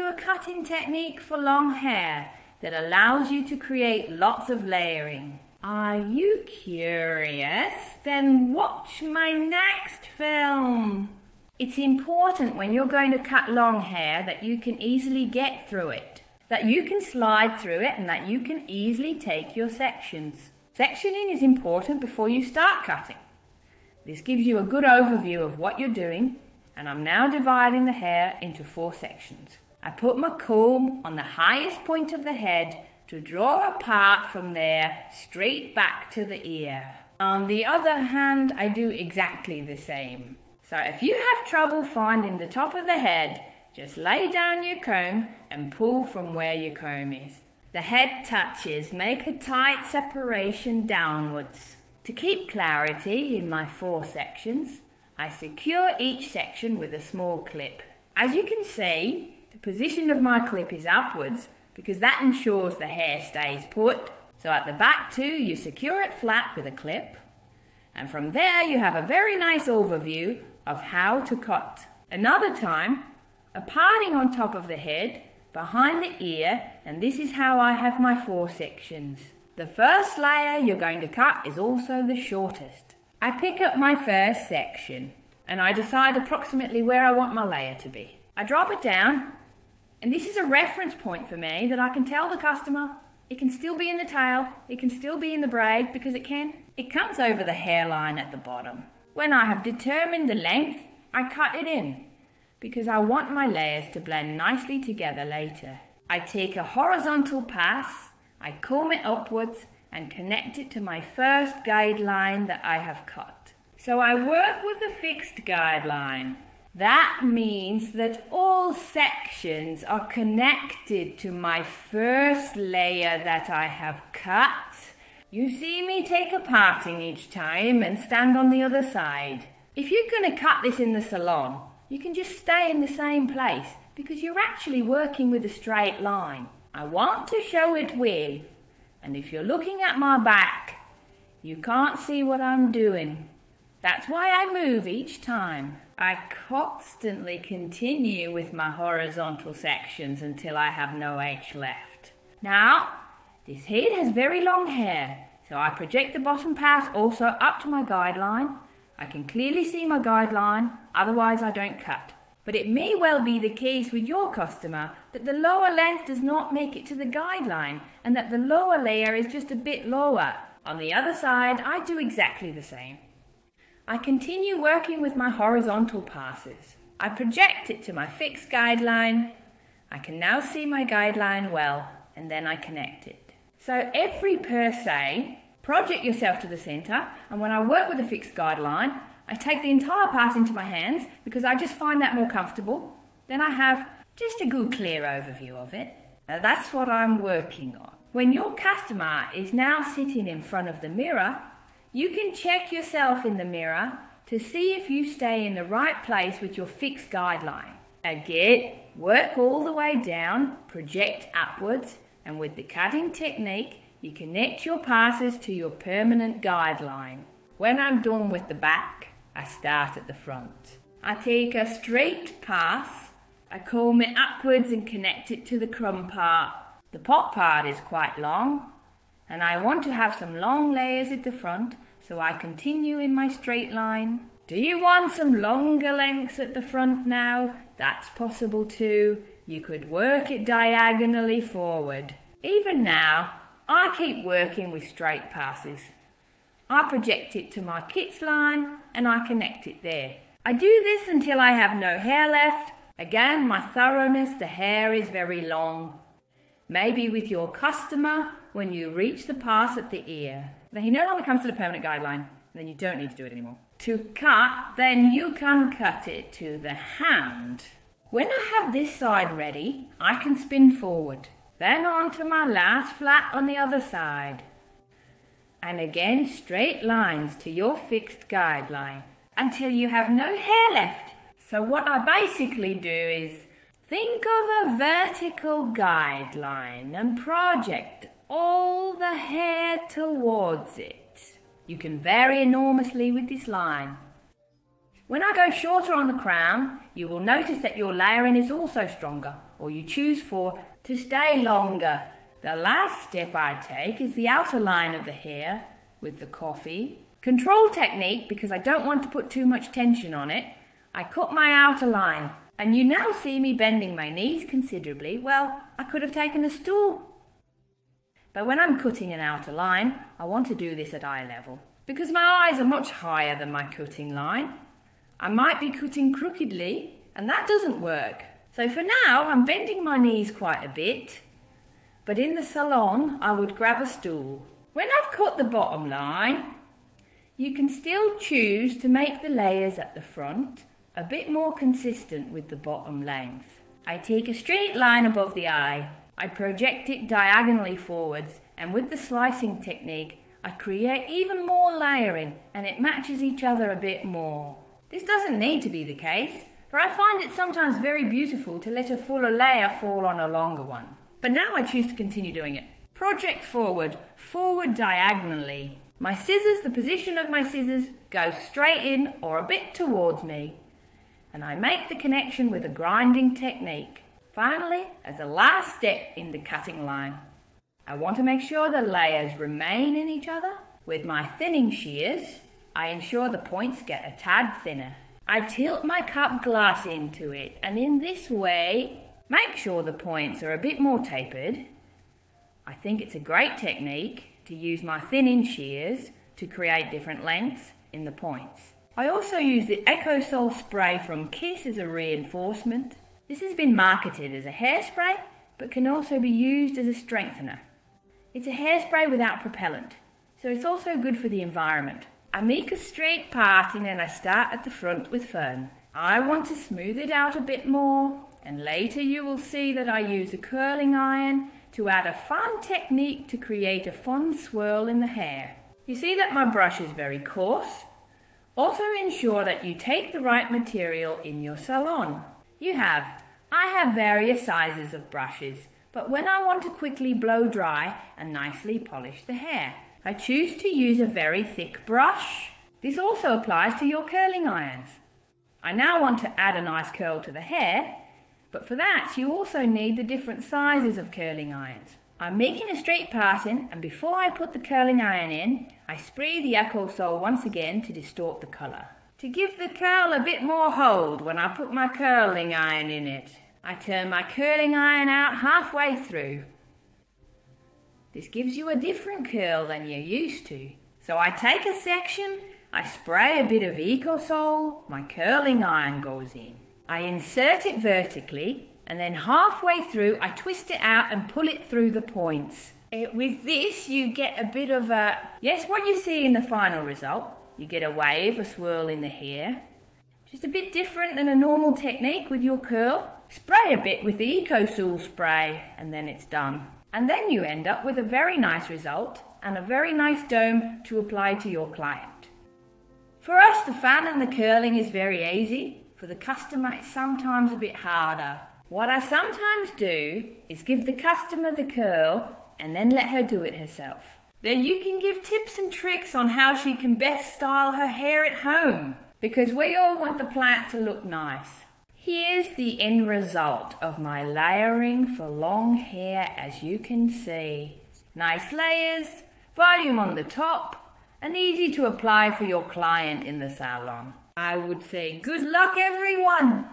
you a cutting technique for long hair that allows you to create lots of layering. Are you curious? Then watch my next film. It's important when you're going to cut long hair that you can easily get through it, that you can slide through it, and that you can easily take your sections. Sectioning is important before you start cutting. This gives you a good overview of what you're doing, and I'm now dividing the hair into 4 sections. I put my comb on the highest point of the head to draw a path from there straight back to the ear. On the other hand, I do exactly the same. So if you have trouble finding the top of the head, just lay down your comb and pull from where your comb is. The head touches make a tight separation downwards. To keep clarity in my 4 sections, I secure each section with a small clip. As you can see, the position of my clip is upwards because that ensures the hair stays put. So at the back too, you secure it flat with a clip. And from there you have a very nice overview of how to cut. Another time, a parting on top of the head, behind the ear, and this is how I have my 4 sections. The first layer you're going to cut is also the shortest. I pick up my first section and I decide approximately where I want my layer to be. I drop it down, and this is a reference point for me that I can tell the customer it can still be in the tail, it can still be in the braid, because it can. It comes over the hairline at the bottom. When I have determined the length, I cut it in because I want my layers to blend nicely together later. I take a horizontal pass, I comb it upwards and connect it to my first guideline that I have cut. So I work with a fixed guideline. That means that all sections are connected to my first layer that I have cut. You see me take a parting each time and stand on the other side. If you're going to cut this in the salon, you can just stay in the same place because you're actually working with a straight line. I want to show it with, and if you're looking at my back, you can't see what I'm doing. That's why I move each time. I constantly continue with my horizontal sections until I have no edge left. Now, this head has very long hair, so I project the bottom pass also up to my guideline. I can clearly see my guideline, otherwise I don't cut. But it may well be the case with your customer that the lower length does not make it to the guideline and that the lower layer is just a bit lower. On the other side, I do exactly the same. I continue working with my horizontal passes. I project it to my fixed guideline. I can now see my guideline well, and then I connect it. So every per se, project yourself to the center, and when I work with a fixed guideline, I take the entire pass into my hands because I just find that more comfortable. Then I have just a good clear overview of it. Now that's what I'm working on. When your customer is now sitting in front of the mirror, you can check yourself in the mirror to see if you stay in the right place with your fixed guideline. Again, work all the way down, project upwards, and with the cutting technique, you connect your passes to your permanent guideline. When I'm done with the back, I start at the front. I take a straight pass, I comb it upwards and connect it to the crumb part. The pot part is quite long, and I want to have some long layers at the front, so I continue in my straight line. Do you want some longer lengths at the front now? That's possible too. You could work it diagonally forward. Even now, I keep working with straight passes. I project it to my kit's line and I connect it there. I do this until I have no hair left. Again, my thoroughness, the hair is very long. Maybe with your customer when you reach the pass at the ear. Then he no longer comes to the permanent guideline. Then you don't need to do it anymore. To cut, then you can cut it to the hand. When I have this side ready, I can spin forward. Then on to my last flat on the other side. And again, straight lines to your fixed guideline until you have no hair left. So what I basically do is think of a vertical guideline and project all the hair towards it. You can vary enormously with this line. When I go shorter on the crown, you will notice that your layering is also stronger, or you choose for to stay longer. The last step I take is the outer line of the hair with the coffee. Control technique, because I don't want to put too much tension on it. I cut my outer line, and you now see me bending my knees considerably. Well, I could have taken a stool. But when I'm cutting an outer line, I want to do this at eye level, because my eyes are much higher than my cutting line. I might be cutting crookedly, and that doesn't work. So for now, I'm bending my knees quite a bit, but in the salon, I would grab a stool. When I've cut the bottom line, you can still choose to make the layers at the front a bit more consistent with the bottom length. I take a straight line above the eye, I project it diagonally forwards, and with the slicing technique, I create even more layering, and it matches each other a bit more. This doesn't need to be the case, for I find it sometimes very beautiful to let a fuller layer fall on a longer one. But now I choose to continue doing it. Project forward, forward diagonally. My scissors, the position of my scissors, goes straight in or a bit towards me, and I make the connection with a grinding technique. Finally, as a last step in the cutting line, I want to make sure the layers remain in each other. With my thinning shears, I ensure the points get a tad thinner. I tilt my cup glass into it, and in this way, make sure the points are a bit more tapered. I think it's a great technique to use my thinning shears to create different lengths in the points. I also use the EcoSol spray from Kiss as a reinforcement. This has been marketed as a hairspray, but can also be used as a strengthener. It's a hairspray without propellant, so it's also good for the environment. I make a straight parting and I start at the front with fern. I want to smooth it out a bit more, and later you will see that I use a curling iron to add a fun technique to create a fun swirl in the hair. You see that my brush is very coarse. Also ensure that you take the right material in your salon. I have various sizes of brushes, but when I want to quickly blow dry and nicely polish the hair, I choose to use a very thick brush. This also applies to your curling irons. I now want to add a nice curl to the hair, but for that you also need the different sizes of curling irons. I'm making a straight parting, and before I put the curling iron in, I spray the EcoSol once again to distort the colour. To give the curl a bit more hold when I put my curling iron in it, I turn my curling iron out halfway through. This gives you a different curl than you're used to. So I take a section, I spray a bit of EcoSol, my curling iron goes in. I insert it vertically, and then halfway through I twist it out and pull it through the points. With this you get a bit of what you see in the final result. You get a wave, a swirl in the hair. Just a bit different than a normal technique with your curl. Spray a bit with the EcoSol spray and then it's done. And then you end up with a very nice result and a very nice dome to apply to your client. For us, the fun and the curling is very easy. For the customer, it's sometimes a bit harder. What I sometimes do is give the customer the curl and then let her do it herself. Then you can give tips and tricks on how she can best style her hair at home, because we all want the plant to look nice. Here's the end result of my layering for long hair, as you can see. Nice layers, volume on the top, and easy to apply for your client in the salon. I would say good luck everyone!